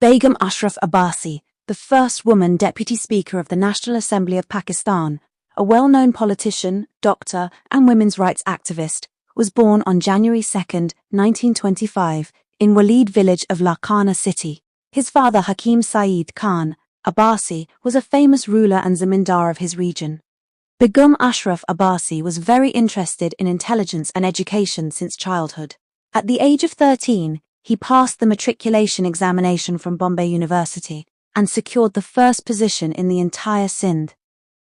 Begum Ashraf Abbasi, the first woman Deputy Speaker of the National Assembly of Pakistan, a well-known politician, doctor, and women's rights activist, was born on January 2, 1925, in Walid village of Larkana city. His father Hakim Saeed Khan Abbasi was a famous ruler and zamindar of his region. Begum Ashraf Abbasi was very interested in intelligence and education since childhood. At the age of 13, he passed the matriculation examination from Bombay University and secured the first position in the entire Sindh.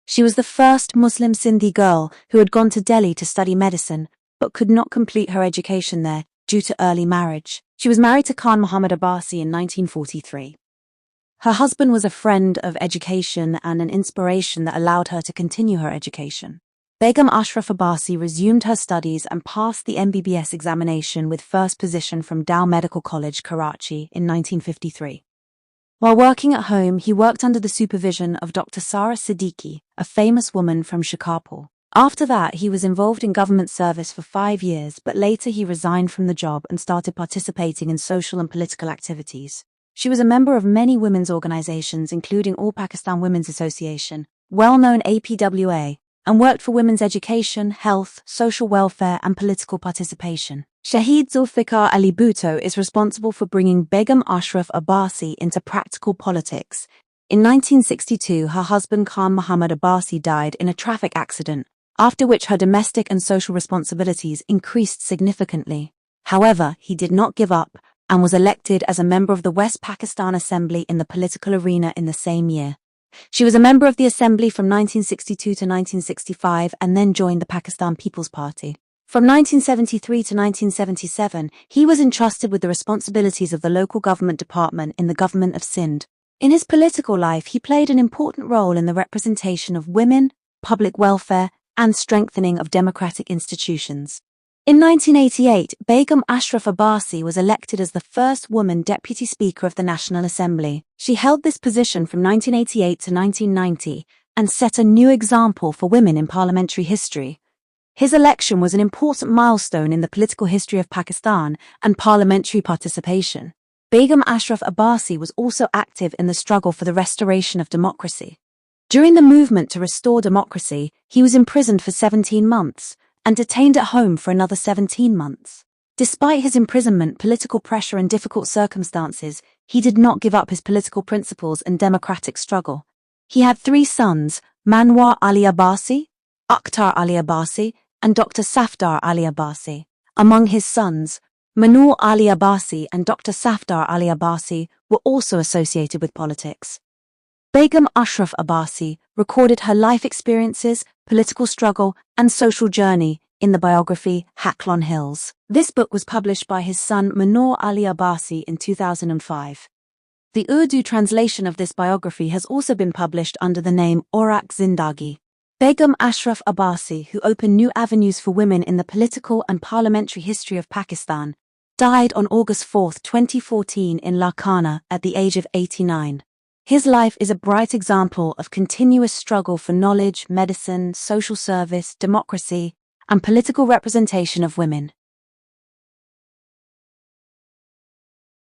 She was the first Muslim Sindhi girl who had gone to Delhi to study medicine, but could not complete her education there due to early marriage. She was married to Khan Muhammad Abbasi in 1943. Her husband was a friend of education and an inspiration that allowed her to continue her education. Begum Ashraf Abbasi resumed her studies and passed the MBBS examination with first position from Dow Medical College, Karachi in 1953. While working at home, he worked under the supervision of Dr. Sara Siddiqui, a famous woman from Shikarpur. After that, he was involved in government service for 5 years, but later he resigned from the job and started participating in social and political activities. She was a member of many women's organizations, including All Pakistan Women's Association, well-known APWA, and worked for women's education, health, social welfare, and political participation. Shahid Zulfikar Ali Bhutto is responsible for bringing Begum Ashraf Abbasi into practical politics. In 1962, her husband Khan Muhammad Abbasi died in a traffic accident, after which her domestic and social responsibilities increased significantly. However, he did not give up and was elected as a member of the West Pakistan Assembly in the political arena in the same year. She was a member of the Assembly from 1962 to 1965 and then joined the Pakistan People's Party. From 1973 to 1977, he was entrusted with the responsibilities of the local government department in the government of Sindh. In his political life, he played an important role in the representation of women, public welfare, and strengthening of democratic institutions. In 1988, Begum Ashraf Abbasi was elected as the first woman Deputy Speaker of the National Assembly. She held this position from 1988 to 1990 and set a new example for women in parliamentary history. His election was an important milestone in the political history of Pakistan and parliamentary participation. Begum Ashraf Abbasi was also active in the struggle for the restoration of democracy. During the movement to restore democracy, he was imprisoned for 17 months. And detained at home for another 17 months. Despite his imprisonment, political pressure and difficult circumstances, he did not give up his political principles and democratic struggle. He had 3 sons, Manwar Ali Abbasi, Akhtar Ali Abbasi, and Dr. Safdar Ali Abbasi. Among his sons, Manur Ali Abbasi and Dr. Safdar Ali Abbasi were also associated with politics. Begum Ashraf Abbasi recorded her life experiences, political struggle, and social journey in the biography Haklon Hills. This book was published by his son Manur Ali Abbasi in 2005. The Urdu translation of this biography has also been published under the name Aurak Zindagi. Begum Ashraf Abbasi, who opened new avenues for women in the political and parliamentary history of Pakistan, died on August 4, 2014 in Larkana at the age of 89. His life is a bright example of continuous struggle for knowledge, medicine, social service, democracy, and political representation of women.